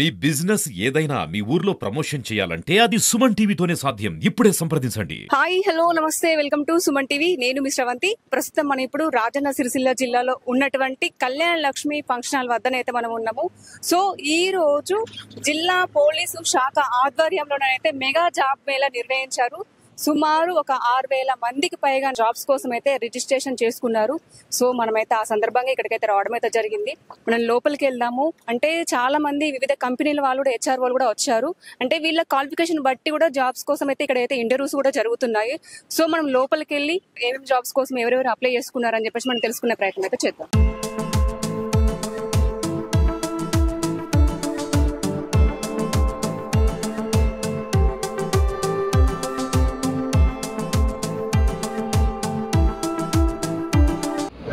మీ business ఏదైనా మీ ఊర్లో promotion చేయాలంటే అది సుమన్ టీవీతోనే సాధ్యం. ఇప్పుడే సంప్రదించండి. హాయ్ హలో నమస్తే వెల్కమ్ టు సుమన్ టీవీ. నేను మీ శ్రవంతి. ప్రస్తుతం మనం ఇప్పుడు రాజన్న సిరిసిల్ల జిల్లాలో ఉన్నటువంటి కళ్యాణ లక్ష్మి ఫంక్షన్ హాల్ వద్దనైతే మనం ఉన్నాము. సో ఈ రోజు జిల్లా పోలీసు శాఖ ఆధ్వర్యంలోనైతే మెగా జాబ్ మేళా నిర్వహించారు. సుమారు ఒక 6,000 మందికి పైగా జాబ్స్ కోసం అయితే రిజిస్ట్రేషన్ చేసుకున్నారు. సో మనమైతే ఆ సందర్భంగా ఇక్కడికైతే రావడం అయితే జరిగింది. మనం లోపలికి వెళ్దాము. అంటే చాలా మంది వివిధ కంపెనీల వాళ్ళు కూడా HR వాళ్ళు కూడా వచ్చారు. అంటే వీళ్ళ క్వాలిఫికేషన్ బట్టి కూడా జాబ్స్ కోసం అయితే ఇక్కడైతే ఇంటర్వ్యూస్ కూడా జరుగుతున్నాయి. సో మనం లోపలికి వెళ్ళి ఏమేమి జాబ్స్ కోసం ఎవరెవరు అప్లై చేసుకున్నారని చెప్పేసి మనం తెలుసుకునే ప్రయత్నం అయితే చేద్దాం.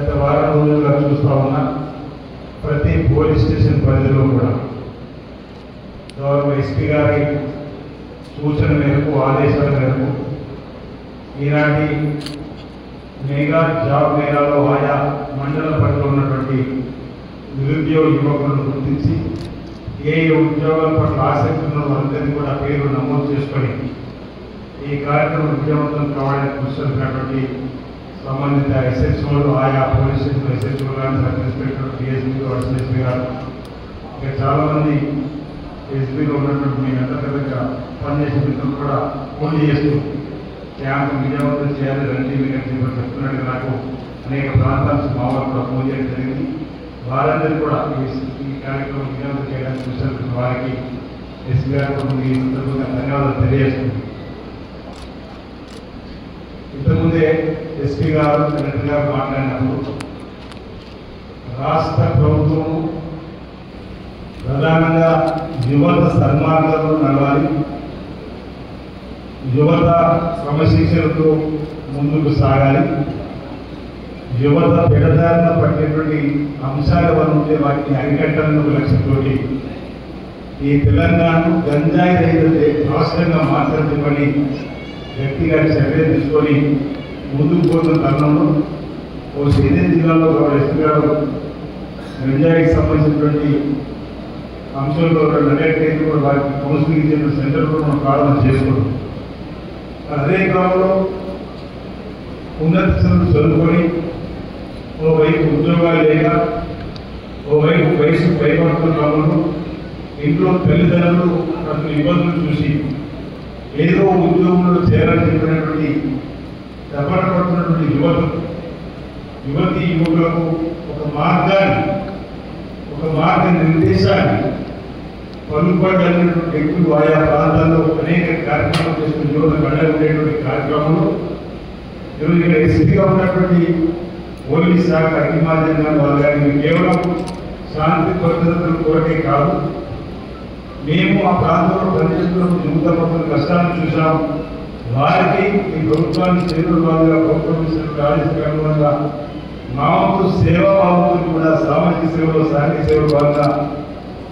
గత వారం రోజులుగా చూస్తూ ఉన్నా ప్రతి పోలీస్ స్టేషన్ పరిధిలో కూడా గౌరవ ఎస్పీ గారి సూచన మేరకు ఆదేశాల మేరకు ఈనాటి మెగా జాబ్ మేళాలో ఆయా మండల పరిధిలో ఉన్నటువంటి నిరుద్యోగ యువకులను గుర్తించి ఏ ఉద్యోగాల పట్ల ఆసక్తి ఉన్న వారందరినీ కూడా పేరు నమోదు చేసుకొని ఈ కార్యక్రమం విజయవంతం కావాలని కృషి చేసినటువంటి సంబంధిత ఎస్హెచ్ఓలు ఆయా పోలీస్ స్టేషన్ ఎస్హెచ్ఓలు కానీ sub inspector DSP additional SP గారు ఇంకా చాలామంది ఎస్పీలో ఉన్నటువంటి మీ అంత పెద్దగా పనిచేసే మిత్రులు కూడా ఫోన్ చేస్తూ క్యాంప్ విజయవంతం చేయాలి రండి మీరు చెప్తున్నట్టు నాకు అనేక ప్రాంతాల నుంచి మా వాళ్ళు కూడా ఫోన్ చేయడం జరిగింది. వారందరూ కూడా ఈ కార్యక్రమం విజయవంతం చేయడానికి చూసినటువంటి వారికి ఎస్పీ గారు కూడా మీ సందర్భంగా ధన్యవాదాలు తెలియజేస్తుంది. ఇంతకుముందే ఎస్పీ గారు కలెక్టర్ గారు మాట్లాడినప్పుడు రాష్ట్ర ప్రభుత్వం ప్రధానంగా యువత సన్మార్గంలో నడవాలి, యువత క్రమశిక్షణతో ముందుకు సాగాలి, యువత పెడదారిన పట్టినటువంటి అంశాలు ఎవరు ఉంటే వాటిని అరికట్టాలని ఒక లక్ష్యంతో ఈ తెలంగాణను గంజాయి రహిత రాష్ట్రంగా మార్చని వ్యక్తిగా చర్య తీసుకొని ముందుకు పోతున్న తరుణంలో ఓ శ్రీదేవి జిల్లాలో ఎస్పీ గారు గంజాయికి సంబంధించినటువంటి అంశంలో 2 కూడా వారికి కౌన్సిలింగ్ ఇచ్చిన సెంటర్ కూడా మనం ప్రారంభం చేసుకోవడం. అదే క్రమంలో ఉన్నత చదువుకొని ఓవైపు ఉద్యోగాలు లేక ఓవైపు వయసు పైబడుతున్న క్రమంలో ఇంట్లో తల్లిదండ్రులు అసలు ఇబ్బందులు చూసి ఏదో ఉద్యోగంలో చేయాలని చెప్పినటువంటి దెబ్బలు పడుతున్నటువంటి యువతి యువకులకు ఒక మార్గ నిర్దేశాన్ని పలుపడగలిగినటువంటి వ్యక్తులు ఆయా ప్రాంతాల్లో అనేక కార్యక్రమాలు చేస్తున్న యువత కళ్ళ ఉండేటువంటి కార్యక్రమంలో ఈరోజు ఇక్కడ ఎస్పీగా ఉన్నటువంటి పోలీస్ శాఖ అగ్నిమాధ్యంగా వాళ్ళు కానీ కేవలం శాంతి భద్రతల కొరకే కాదు, మేము ఆ ప్రాంతంలో పనిచేస్తున్న యువత పడుతున్న కష్టాలను చూసాం. వారికి ఈ ప్రభుత్వాన్ని చేతుల భాగంగా ప్రభుత్వం ఆదేశానుగుణంగా మా వంతు సేవాభావంతో కూడా సామాజిక సేవలో సాంఘిక సేవలో భాగంగా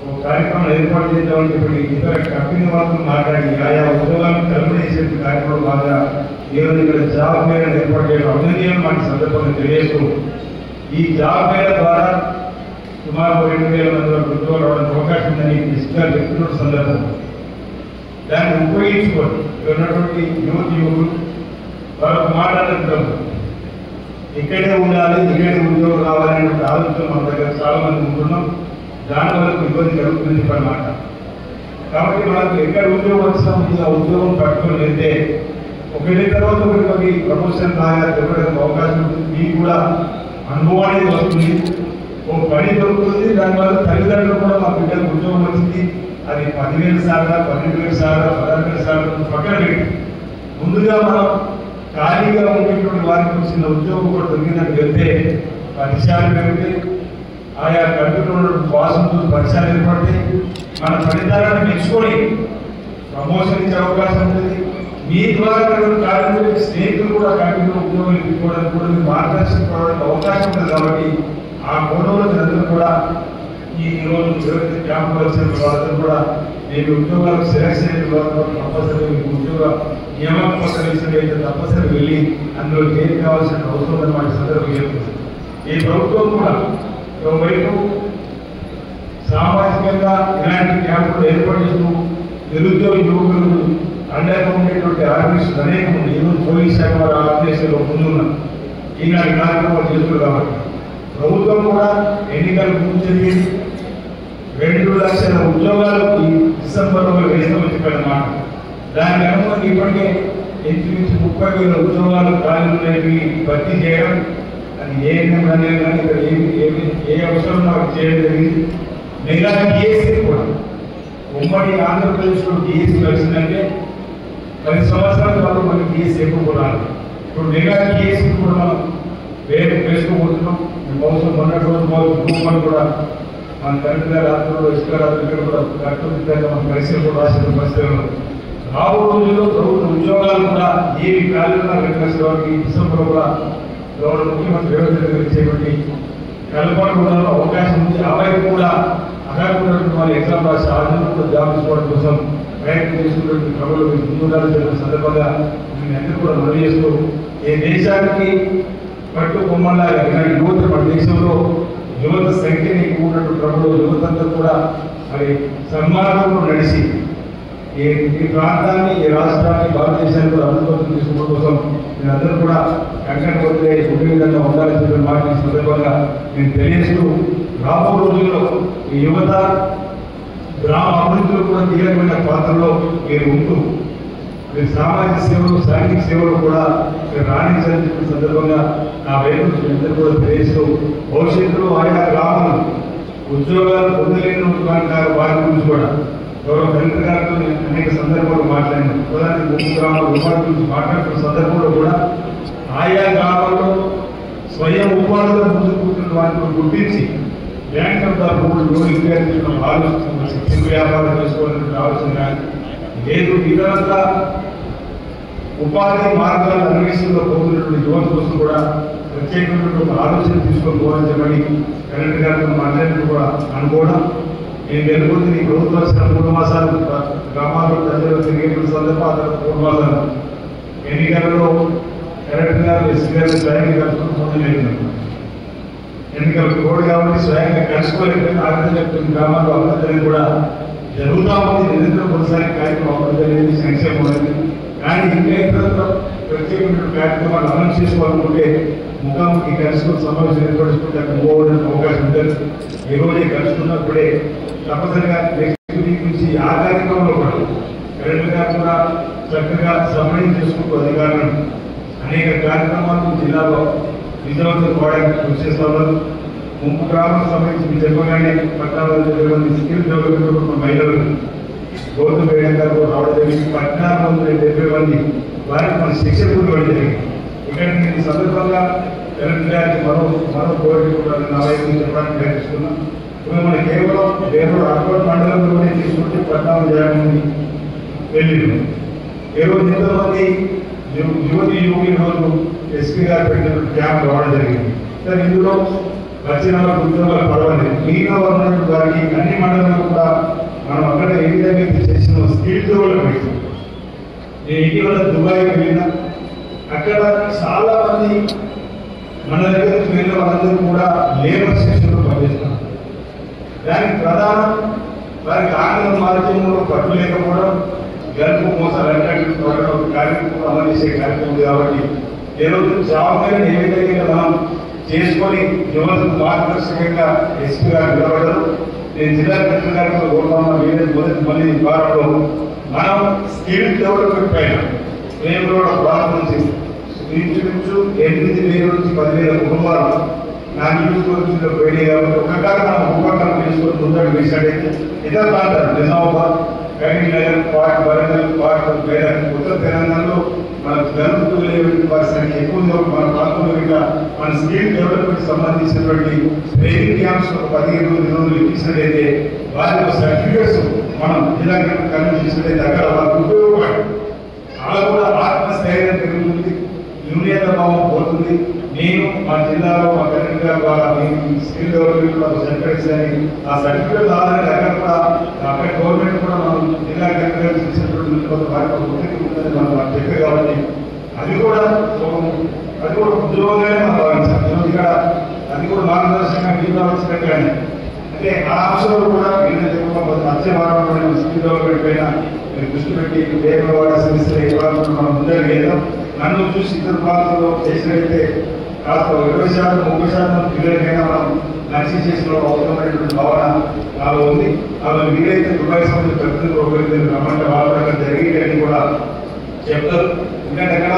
ఒక కార్యక్రమం ఏర్పాటు చేద్దామని చెప్పి ఇతర కంపెనీ వాళ్ళతో మాట్లాడి ఆయా ఉద్యోగాలను కల్పన చేసే కార్యక్రమం భాగంగా ఈరోజు ఇక్కడ జాబ్ మేళ ఏర్పాటు చేయడం అభినందనీయం మనకి సందర్భంగా తెలియజేస్తూ ఈ జాబ్ మేళ ద్వారా సుమారు 2,000 మంది వరకు ఉద్యోగాలు రావడానికి అవకాశం ఉందని డిస్కస్ చెప్తున్న సందర్భం దాన్ని ఉపయోగించుకోండి. ఉన్నటువంటి యువకులు వాళ్ళకు మాట్లాడుతుంటాం ఇక్కడే ఉండాలి, ఇక్కడే ఉద్యోగం రావాలనే ఆలోచన మన దగ్గర చాలా మంది ఉంటున్నాం. దానివల్ల ఇబ్బంది కలుగుతుంది అన్నమాట. కాబట్టి మనకు ఎక్కడ ఉద్యోగం వచ్చినప్పుడు ఆ ఉద్యోగం పట్టుకొని వెళ్తే ఒకటి తర్వాత ఒకటి ప్రమోషన్ లాగా చెప్పడానికి అవకాశం ఉంటుంది. మీకు కూడా అనుభవం అనేది వస్తుంది, ఓ పని దొరుకుతుంది. దానివల్ల తల్లిదండ్రులు కూడా మా బిడ్డకు ఉద్యోగం వచ్చింది, అది 10,000 సార్లు 12,000 సార్లు 16,000 సార్లు పక్కన పెట్టి ముందుగా మనం ఖాళీగా ఉండేటువంటి వారికి వచ్చిన ఉద్యోగం కూడా దొరికినట్టు వెళ్తే పరిచయాలు పెరిగితే ఆయా కంపెనీలో బాసులు పరిచయాలు ఏర్పడితే మన ఫలితాలను మెచ్చుకొని ప్రమోషన్ ఇచ్చే అవకాశం ఉంటుంది. మీ ద్వారా కార్మికులకి స్నేహితులు కూడా కంపెనీలో ఉద్యోగాలు ఇచ్చుకోవడానికి కూడా మీకు మార్గదర్శనం కావడానికి అవకాశం ఉంటుంది. కాబట్టి ఆ కోణంలో అందరూ కూడా ఈరోజు ఎవరైతే క్యాంపు వచ్చిన వాళ్ళందరూ కూడా నేను ఉద్యోగాలకు సెలెక్షన్ అయిన వాళ్ళు తప్పనిసరిగా మీకు ఉద్యోగ నియామక పత్రం అయితే తప్పనిసరి వెళ్ళి అందులో చేరి కావాల్సిన అవసరం ఉందని మన సందర్భం చెప్తుంది. ఈ ప్రభుత్వం కూడా ఒకవైపు సామాజికంగా ఇలాంటి క్యాంపులు ఏర్పాటు చేస్తూ నిరుద్యోగ యువకులు అండగా ఉండేటువంటి ఆర్గనైజేషన్ అనేక మంది ఈరోజు పోలీస్ శాఖ వారు ఆర్గనైజేషన్లో ముందున్నారు. ఈనాటి కార్యక్రమాలు చేస్తున్నారు కాబట్టి ప్రభుత్వం కూడా ఎన్నికలు ముందు జరిగింది. 2 లక్షల ఉద్యోగాలు ఈ డిసెంబర్లో వేస్తామని చెప్పారన్నమాట. దాని అనుగుణంగా ఇప్పటికే ఇంచుమించు 30,000 ఉద్యోగాలు ఖాళీ ఉండేవి భర్తీ చేయడం అది కానీ ఇక్కడ ఏ అవసరం నాకు చేయడం జరిగింది. మెగా డిఎస్సీ కూడా ఉమ్మడి ఆంధ్రప్రదేశ్లో డిఎస్సీ వచ్చిందంటే 10 సంవత్సరాల తర్వాత మనకి డిఎస్సీ ఎక్కువ రాదు. ఇప్పుడు మెగా డిఎస్సీ కూడా మనం వేసుకోబోతున్నాం. బహుశా మొన్నటి రోజు కూడా మన కరెక్ట్గా రాత్రులు ఇసుక రాత్రులు ఇక్కడ కూడా కరెక్ట్గా మన పరీక్షలు కూడా రాసిన పరిస్థితులు రాబో రోజుల్లో ప్రభుత్వ ఉద్యోగాలు కూడా ఏవి ఖాళీగా వెంకటేశ్వరరావుకి డిసెంబర్ కూడా గవర్నర్ ముఖ్యమంత్రి రేవంత్ రెడ్డి ఇచ్చేటువంటి కల్పనలో అవకాశం ఉంది. ఆ వైపు కూడా అర్హులైనటువంటి వాళ్ళు ఎగ్జామ్ రాసి ఆధునిక జాబ్ తీసుకోవడం కోసం ప్రయత్నం చేస్తున్నటువంటి క్రమంలో ముందుండాలని చెప్పిన సందర్భంగా మేము అందరూ కూడా మనవి చేస్తూ ఈ దేశానికి పట్టు బొమ్మలాగా యువత మన దేశంలో యువత సంఖ్యని ఎక్కువ ఉన్నటువంటి క్రమంలో యువతంతా కూడా మరి సన్మార్గంలో నడిచి ఈ ప్రాంతాన్ని ఈ రాష్ట్రాన్ని భారతదేశాన్ని కూడా అభివృద్ధి తీసుకోవడం కోసం మీరందరూ కూడా కంకణబద్దే ఒకే విధంగా ఉండాలని చెప్పిన మాట ఈ సందర్భంగా నేను తెలియజేస్తూ రాబో రోజుల్లో ఈ యువత గ్రామ అభివృద్ధిలో కూడా కీలకమైన పాత్రలో మీరు ఉంటూ మీరు సామాజిక సేవలు సైనిక సేవలు కూడా రాణించాలని చెప్పిన సందర్భంగా నా వైపు అందరూ కూడా తెలియజేస్తూ భవిష్యత్తులో ఆయా గ్రామాలు ఉద్యోగాలు పొందలేని వారి గురించి కూడా గౌరవ కలెక్టర్ గారితో అనేక సందర్భాలు మాట్లాడినాం. ప్రధాని 3 గ్రామాల ఉపాధి గురించి మాట్లాడుతున్న సందర్భంలో కూడా ఆయా గ్రామాల్లో స్వయం ఉపాధిలో ముందు కూర్చున్న వారిని గుర్తించి బ్యాంక్ ఆలోచన చిన్న వ్యాపారం చేసుకోవాలనే ఆలోచన లేదు. ఇతరంగా ఉపాధి మార్గాల అన్వేషణలో పోతున్నటువంటి యువత కోసం కూడా ప్రత్యేకమైనటువంటి ఆలోచన తీసుకొని పోవాలని చెప్పని కలెక్టర్ గారితో మాట్లాడినట్టు కూడా అనుకోవడం. నేను వెలుగుతుంది ప్రభుత్వం 3 మాసాలు గ్రామాల్లో ప్రజలు తిరిగేటువంటి సందర్భం, 3 మాసాలు ఎన్నికలలో కలెక్టర్ గారు ఎస్పీ గారు స్వయంగా కలుసుకుంటున్నాను. ఎన్నికలు కోడ్ కాబట్టి స్వయంగా కలుసుకోలేకపోయినా అర్థం చెప్తున్న గ్రామాల్లో అభివృద్ధి కూడా జరుగుతూ ఉంది. నిరంతరం కొనసాగే కార్యక్రమం అభివృద్ధి అనేది సంక్షేమం అనేది. కానీ ఇంకా ఇతరులతో ప్రత్యేకమైన కార్యక్రమాలు అమలు చేసుకోవాలనుకుంటే ముఖాముఖి కలుసుకుని సమావేశం ఏర్పరుచుకుంటే అక్కడ పోవడానికి అవకాశం ఉంటుంది. ఈ రోజే కలుసుకున్నప్పుడే తప్పనిసరిగా నెక్స్ట్ వీక్ నుంచి ఆ కార్యక్రమంలో కూడా కలెక్టర్ గారు కూడా చక్కగా సమన్వయం చేసుకుంటూ అధికారులను అనేక కార్యక్రమాలు జిల్లాలో విజయవంతం కావడానికి కృషి చేస్తా ఉన్నారు. 30 గ్రామాలకు సంబంధించి మీరు చెప్పగానే 14,000 మంది స్కిల్ డెవలప్మెంట్ మహిళలు గౌతమ్ మేడం గారు రావడం జరిగింది. 1470 మంది వారికి మన శిక్షణ కూడా ఇవ్వడం జరిగింది. ఇక్కడ నేను సందర్భంగా కలెక్టర్ గారికి మరో కోరిక కూడా నా వైపు చెప్పడానికి ప్రయత్నిస్తున్నాం. ఇప్పుడు మనం కేవలం వేరే అర్బన్ మండలంలోనే తీసుకుంటే 14,000 మంది వెళ్ళింది. ఏ రోజు ఎంతోమంది యువతి యువకులు రోజు ఎస్పీ గారు పెట్టిన క్యాంప్ రావడం జరిగింది. సార్ ఇందులో వచ్చిన ఉద్యోగాలు పడవలేదు. మిగతా ఉన్నటువంటి వారికి అన్ని మండలంలో కూడా మనం అక్కడ ఏ విధంగా చేసిన స్కిల్ డెవలప్మెంట్. నేను ఇటీవల దుబాయ్కి వెళ్ళినా అక్కడ చాలా మంది మన దగ్గర నుంచి వెళ్ళిన వాళ్ళందరూ కూడా లేబర్ సెక్షన్లో పనిచేస్తున్నారు. దానికి ప్రధానం వారికి ఆంగ్ల మాధ్యమంలో పట్టు లేకపోవడం, గల్పు మోసాలు అంటే కార్యక్రమం అమలు చేసే కార్యక్రమం ఉంది. కాబట్టి ఈ రోజు జాబ్ ఏ విధంగా మనం చేసుకొని యువతకు మార్గదర్శకంగా ఎస్పీ గారు నిలబడరు. నేను జిల్లా కలెక్టర్ గారితో కోరుతాను మళ్ళీ వారంలో మనం స్కిల్ డెవలప్మెంట్ పైన మేము కూడా ప్రారంభించి ఇంచుమించు 8,000 నుంచి 10,000 కుటుంబాలు నా నియోజకవర్గంలో పోయినాయి. కాబట్టి ఒక కారణం ఉపకరణం తీసుకొని ముందడు వేసాడైతే ఇతర ప్రాంతాలు నిజామాబాద్, కరీంనగర్, వరంగల్, ఉత్తర తెలంగాణలో మనకు జరుగుతున్న వారి సంఖ్య ఎక్కువ ఉంది. మన ప్రాంతంలో ఇంకా మన స్కిల్ డెవలప్మెంట్ సంబంధించినటువంటి ట్రైనింగ్ క్యాంప్స్ 15 రోజులు ఇచ్చినట్టయితే వారి సర్టిఫికేట్స్ మనం జిల్లా కమిటీ చేసినట్టయితే అక్కడ వాళ్ళకు ఉపయోగపడి అలా కూడా ఆత్మస్థైర్యం పెరుగుతుంది, యూనియన్ భావం పోతుంది. నేను మా జిల్లాలో మా కలెక్టర్ గారు స్కిల్ డెవలప్మెంట్ సర్టిఫికేట్స్ అని ఆ సర్టిఫికేట్ ఆధారంగా అక్కడ కూడా అక్కడ గవర్నమెంట్ కూడా మనం జిల్లా కలెక్టర్ చేసినటువంటి వారికి ఒత్తిడి ఉందని మనం చెప్పారు. కాబట్టి అది కూడా ఉద్యోగంగానే మనం భావించాలి. ఇక్కడ అది కూడా మార్గదర్శకంగా మీరు వచ్చినట్టుగానే అంటే ఆ అంశంలో కూడా మధ్య వారంలో స్కిల్ డెవలప్మెంట్ పైన మీరు దృష్టి పెట్టి వేగవాడ సమస్యలు ఎక్కడ మనం ముందర వేద్దాం. నన్ను చూసి ఇతర ప్రాంతాల్లో చేసినట్లయితే కాస్త 20%, 30% పిల్లలకైనా మనం మంచి చేసిన అవసరమైనటువంటి భావన నాలో ఉంది. అవి వీలైతే దుబాయ్ సంబంధించిన ప్రతినిధులు ఒకరికి రమ్మంటే వాళ్ళ జరిగేది అని కూడా చెప్తారు. ఎందుకంటే అక్కడ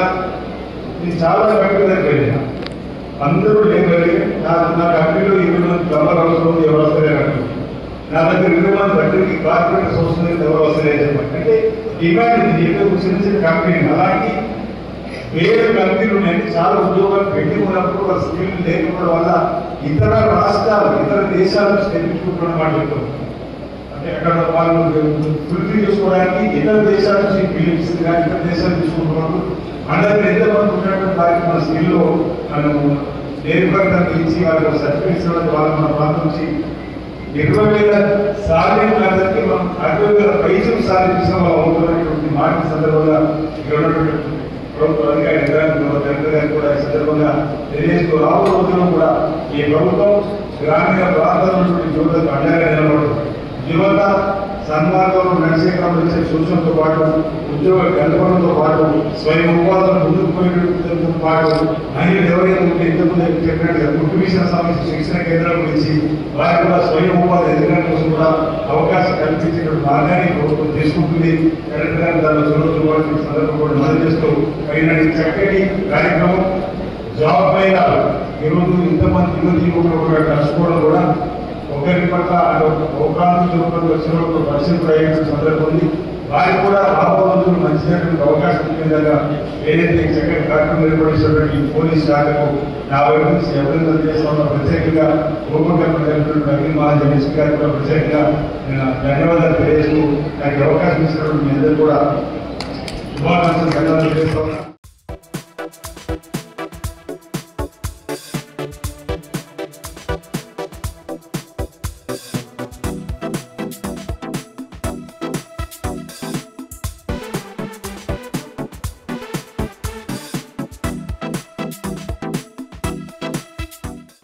నేను చాలా కంపెనీ దగ్గర వెళ్ళిన అందరూ లేబర్ నా కంపెనీలో 20 మంది ప్లంబర్ అవసరం ఉంది, ఎవరు వస్తలేరు. నా దగ్గర 20 మంది దగ్గరికి కార్పొరేట్ వస్తుంది, ఎవరు వస్తలేదు చెప్పండి. అంటే డిమాండ్ ఇది చిన్న చిన్న కంపెనీ. అలాంటి వేరే కంపెనీలు ఉన్నాయంటే చాలా ఉద్యోగాలు పెట్టి ఉన్నప్పుడు వాళ్ళ స్కిల్ లేకపోవడం వల్ల ఇతర రాష్ట్రాలు, ఇతర దేశాల నుంచి తెప్పించుకుంటున్న మాట చెప్తాం. అంటే అక్కడ వాళ్ళు ఫుల్ఫిల్ చేసుకోవడానికి ఇతర దేశాల నుంచి పిలిపిస్తుంది కానీ ఇతర దేశాలు తీసుకుంటున్నప్పుడు మన దగ్గర ఎంతమంది ఉన్నటువంటి వారికి మన స్కిల్లో మనం నేర్పడతానికి ఇచ్చి వాళ్ళకి సర్టిఫికేట్స్ ఇవ్వడానికి వాళ్ళు మన ప్రాంతం నుంచి 20,000 సాధించడానికి మనం 60,000 పైసలు సాధించిన వాళ్ళు అవుతున్నటువంటి మాట సందర్భంగా ఇక్కడ ఉన్నటువంటి ప్రభుత్వ అధికారి కూడా ఈ సందర్భంగా తెలియజేస్తూ రాబోయే రోజుల్లో కూడా ఈ ప్రభుత్వం గ్రామీణ ప్రాంతాల యువతకు అండగా నిలబడుతుంది. యువత సన్మార్గంలో నడిచే క్రమంలో సూచనతో పాటు ఉద్యోగ కల్పనతో పాటు స్వయం ఉపాధులను ముందుకు పోయేటతో పాటు మహిళలు ఎవరైనా ఉంటే ఇంతకుముందు చెప్పినట్టుగా కుటుంబీషణ సమస్య శిక్షణ కేంద్రాల గురించి వారి కూడా స్వయం ఉపాధి ఎదగడం కోసం కూడా అవకాశం కల్పించేటువంటి మార్గాన్ని ప్రభుత్వం తీసుకుంటుంది. కలెక్టర్ గారు దానిలో చొరవ సందర్భం కూడా మద్దతు చేస్తూ అయినటువంటి చక్కటి కార్యక్రమం జాబ్ పైన ఈరోజు ఇంతమంది యువకులు కూడా కలుసుకోవడం కూడా ఒకరి పట్ల ఒక ప్రాంతం యువకులు వచ్చినప్పుడు పరిస్థితి అయ్యే సందర్భం ఉంది. వారికి కూడా రాబోయే రోజులు మంచినటువంటి అవకాశం ఉండే విధంగా ఏదైతే చక్కటి కార్యక్రమం ఏర్పడినటువంటి పోలీస్ శాఖకు నా వైపు నుంచి అభినందన చేస్తున్న ప్రత్యేకంగా గోపకల్పన అఖిల్ మహాజన్ ఎస్పీ గారికి కూడా ప్రత్యేకంగా నేను ధన్యవాదాలు తెలియజేస్తూ నాకు అవకాశం ఇచ్చినటువంటి మీ అందరూ కూడా శుభాకాంక్షలు ధన్యవాదాలు తెలియజేస్తా ఉన్నా.